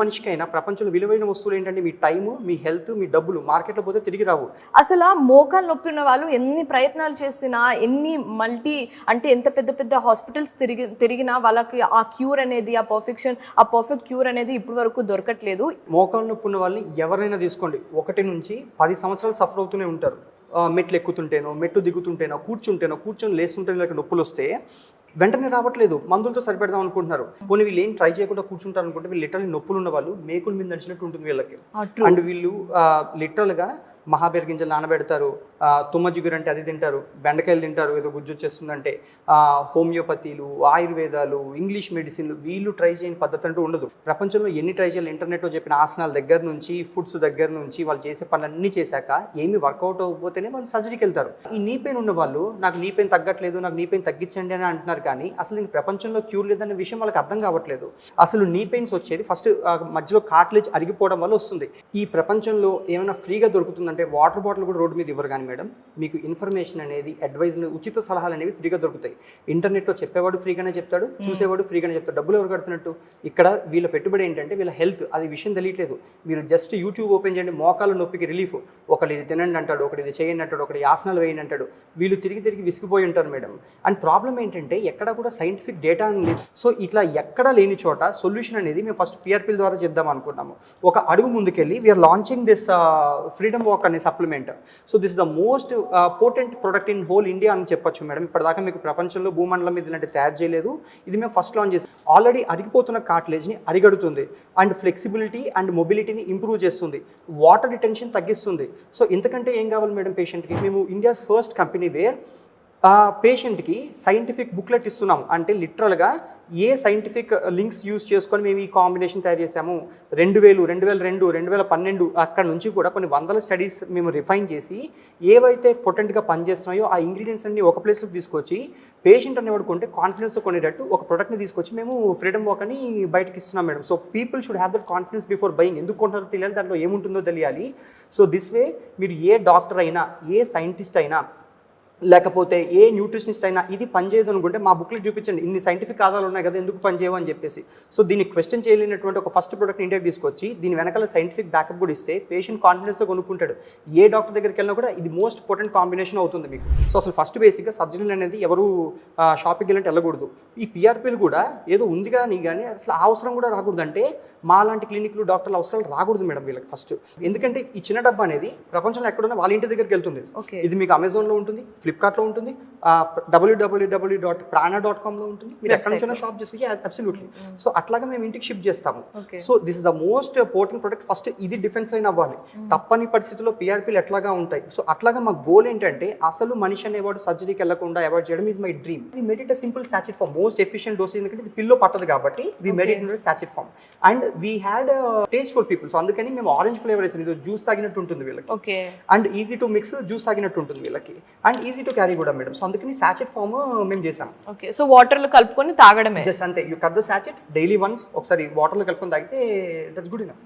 మనిషికైనా ప్రపంచంలో విలువైన వస్తువులు ఏంటంటే మీ టైము, మీ హెల్త్, మీ డబ్బులు మార్కెట్లో పోతే తిరిగి రావు. అసలు మోకాలు నొప్పి ఉన్న వాళ్ళు ఎన్ని ప్రయత్నాలు చేసినా, ఎన్ని ఎంత పెద్ద పెద్ద హాస్పిటల్స్ తిరిగినా వాళ్ళకి ఆ క్యూర్ అనేది, ఆ పర్ఫెక్ట్ క్యూర్ అనేది ఇప్పటి వరకు దొరకట్లేదు. మోకాలు నొప్పి ఉన్న వాళ్ళని ఎవరైనా తీసుకోండి, 1 నుంచి 10 సంవత్సరాలు సఫర్ అవుతూనే ఉంటారు. మెట్లు ఎక్కుతుంటేనో, మెట్లు దిగుతుంటేనో, కూర్చొని లేస్తుంటే వీళ్ళకి నొప్పులు వస్తే వెంటనే రావట్లేదు, మందులతో సరిపెడదాం అనుకుంటున్నారు. పోనీ వీళ్ళు ఏం ట్రై చేయకుండా కూర్చుంటారు అనుకుంటే వీళ్ళు లిటరల్లీ నొప్పులు ఉన్న వాళ్ళు మేకుల మీద నడిచినట్టు ఉంటుంది వీళ్ళకి. అండ్ వీళ్ళు లిటరల్గా మహాబేర్ గింజలు నానబెడతారు, తుమ్మ జిగురు అంటే అది తింటారు, బెండకాయలు తింటారు ఏదో గుజ్జు వచ్చేస్తుందంటే, హోమియోపతీలు, ఆయుర్వేదాలు, ఇంగ్లీష్ మెడిసిన్లు, వీళ్ళు ట్రై చేయని పద్ధతి అంటూ ఉండదు. ప్రపంచంలో ఎన్ని ట్రై చేయాలి, ఇంటర్నెట్లో చెప్పిన ఆసనాల దగ్గర నుంచి, ఫుడ్స్ దగ్గర నుంచి వాళ్ళు చేసే పనులన్నీ చేశాక ఏమి వర్కౌట్ అవ్వకపోతేనే వాళ్ళు సర్జరీకి వెళ్తారు. ఈ నీ పెయిన్ ఉన్న వాళ్ళు నాకు నీ పెయిన్ తగ్గట్లేదు, నాకు నీ పెయిన్ తగ్గించండి అని అంటున్నారు, కానీ అసలు దీనికి ప్రపంచంలో క్యూర్ లేదన్న విషయం వాళ్ళకి అర్థం కావట్లేదు. అసలు నీ పెయిన్స్ వచ్చేది ఫస్ట్ మధ్యలో కార్టిలేజ్ అరిగిపోవడం వల్ల వస్తుంది. ఈ ప్రపంచంలో ఏమైనా ఫ్రీగా దొరుకుతుందంటే వాటర్ బాటిల్ కూడా రోడ్డు మీద ఇవ్వరు, కానీ మేడం మీకు ఇన్ఫర్మేషన్ అనేది, అడ్వైజ్, ఉచిత సలహాలు అనేవి ఫ్రీగా దొరుకుతాయి. ఇంటర్నెట్లో చెప్పేవాడు ఫ్రీగానే చెప్తాడు, చూసేవాడు ఫ్రీగానే చెప్తాడు. డబ్బులు ఎవరు కడుతున్నట్టు? ఇక్కడ వీళ్ళ పెట్టుబడి ఏంటంటే వీళ్ళ హెల్త్, అది విషయం తెలియట్లేదు. మీరు జస్ట్ యూట్యూబ్ ఓపెన్ చేయండి, మోకాలు నొప్పికి రిలీఫ్, ఒకటి ఇది తినండి అంటాడు, ఒకటి ఇది చేయండి అంటాడు, ఒకటి ఆసనాలు వేయండి అంటాడు. వీళ్ళు తిరిగి విసిగిపోయి ఉంటారు మేడం. అండ్ ప్రాబ్లం ఏంటంటే ఎక్కడ కూడా సైంటిఫిక్ డేటా ఉంది. సో ఇట్లా ఎక్కడా లేని చోట సొల్యూషన్ అనేది మేము ఫస్ట్ PRPల ద్వారా చేద్దాం అనుకున్నాము. ఒక అడుగు ముందుకెళ్ళి we are launching this freedom walk అనే supplement. So this is the most potent product in whole India అని చెప్పొచ్చు మేడం. ఇప్పటిదాకా మీకు ప్రపంచంలో భూమండలం మీద ఇలాంటి తయారు చేయలేదు. ఇది మేము ఫస్ట్ లాంచ్ చేస్తాం. ఆల్రెడీ అరిగిపోతున్న కార్టిలేజ్ని అరిగడుతుంది, అండ్ ఫ్లెక్సిబిలిటీ అండ్ మొబిలిటీని ఇంప్రూవ్ చేస్తుంది, వాటర్ రిటెన్షన్ తగ్గిస్తుంది. సో ఇంతకంటే ఏం కావాలి మేడం పేషెంట్కి? మేము ఇండియాస్ ఫస్ట్ కంపెనీ వేర్ పేషెంట్కి సైంటిఫిక్ బుక్లెట్ ఇస్తున్నాము. అంటే లిటరల్గా ఏ సైంటిఫిక్ లింక్స్ యూజ్ చేసుకొని మేము ఈ కాంబినేషన్ తయారు చేసాము. 2000, 2002, 2012 అక్కడ నుంచి కూడా కొన్ని వందల స్టడీస్ మేము రిఫైన్ చేసి ఏవైతే పొటెంట్గా పనిచేస్తున్నాయో ఆ ఇంగ్రీడియంట్స్ అన్ని ఒక ప్లేస్లోకి తీసుకొచ్చి పేషెంట్ అనేవాడు కొంటే కాన్ఫిడెన్స్తో కొనేటట్టు ఒక ప్రొడక్ట్ని తీసుకొచ్చి మేము ఫ్రీడమ్ వాక్ అని బయటకి ఇస్తున్నాం madam. So people should have that confidence before buying. ఎందుకు కొంటారో తెలియాలి, దాంట్లో ఏముంటుందో తెలియాలి. సో దిస్ వే మీరు ఏ డాక్టర్ అయినా, ఏ సైంటిస్ట్ అయినా, లేకపోతే ఏ న్యూట్రిషనిస్ట్ అయినా ఇది పనిచేయదు అనుకుంటే మా బుక్లెట్ చూపించండి, ఇన్ని సైంటిఫిక్ ఆధారాలు ఉన్నాయి కదా, ఎందుకు పనిచేయవు అని చెప్పేసి. సో దీన్ని క్వశ్చన్ చేయలేనటువంటి ఒక ఫస్ట్ ప్రొడక్ట్ ఇండియాకి తీసుకొచ్చి దీని వెనకాల సైంటిఫిక్ బ్యాకప్ కూడా ఇస్తే పేషెంట్ కాన్ఫిడెన్స్తో కొనుక్కుంటాడు. ఏ డాక్టర్ దగ్గరికి వెళ్ళినా కూడా ఇది మోస్ట్ ఇంపార్టెంట్ కాంబినేషన్ అవుతుంది మీకు. సో అసలు ఫస్ట్ బేసిక్గా సర్జరీలు అనేది ఎవరు షాపింగ్కి వెళ్ళినట్టు వెళ్ళకూడదు. ఈ PRPలు కూడా ఏదో ఉంది కానీ అసలు అవసరం కూడా రాకూడదు. అంటే మా లాంటి క్లినిక్లు, డాక్టర్లు అవసరాలు రాకూడదు మేడం వీళ్ళకి ఫస్ట్. ఎందుకంటే ఈ చిన్న డబ్బా అనేది ప్రపంచంలో ఎక్కడున్నా వాళ్ళ ఇంటి దగ్గరికి వెళ్తుంది. ఇది మీకు అమెజాన్లో ఉంటుంది, ఫ్లిప్కార్ట్లో ఉంటుంది, www.prana.comలో ఉంటుంది. మీరు ఎక్కడి నుంచైనా షాప్ చేసి అబ్సల్యూట్లీ. సో అట్లాగా మేము ఇంటికి షిఫ్ట్ చేస్తాము. So this is the most important product. First ఇది డిఫెన్స్ లైన్ అవ్వాలి. తప్పని పరిస్థితుల్లో PRPలు ఎట్లాగా ఉంటాయి. సో అట్లాగా మా గోల్ ఏంటంటే అసలు మనిషి అనేవాడు సర్జరీకి వెళ్ళకుండా అవాయిడ్ చేయడం is my dream. We made it a simple sachet form, most efficient dosage. ఎందుకంటే ఇది పిల్లో పట్టదు కాబట్టి we made it in sachet form. And we had taste for people. So అందుకని మేము ఆరెంజ్ ఫ్లేవర్ వేసాం. ఇది జ్యూస్ తాగినట్టు ఉంటుంది వీళ్ళకి, and easy to mix, juice తాగినట్టు ఉంటుంది వీళ్ళకి, అండ్ ఈజీ టు క్యారీ కూడా మేడం. సో అందుకని సాచెట్ ఫామ్ మేము చేసాం. ఓకే, సో వాటర్లో కలుపుకొని తాగడమే. జస్ట్ అంతే. You cut the sachet daily once, ఒకసారి వాటర్లో కలుపుకొని తాగితే దట్స్ గుడ్ ఇనఫ్.